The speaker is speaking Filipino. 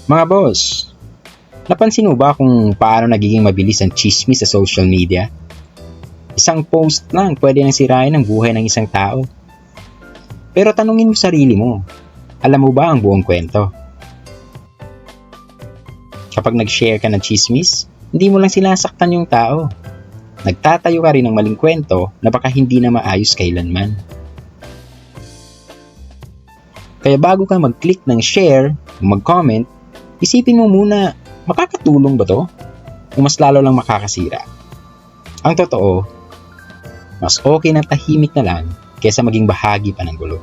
Mga boss, napansin mo ba kung paano nagiging mabilis ang chismis sa social media? Isang post lang pwede nang sirain ang buhay ng isang tao. Pero tanungin mo sarili mo, alam mo ba ang buong kwento? Kapag nag-share ka ng chismis, hindi mo lang sinasaktan yung tao. Nagtatayo ka rin ng maling kwento na baka hindi na maayos kailanman. Kaya bago ka mag-click ng share o mag-comment, isipin mo muna, makakatulong ba to? O mas lalo lang makakasira? Ang totoo, mas okay na tahimik na lang kaysa maging bahagi pa ng gulo.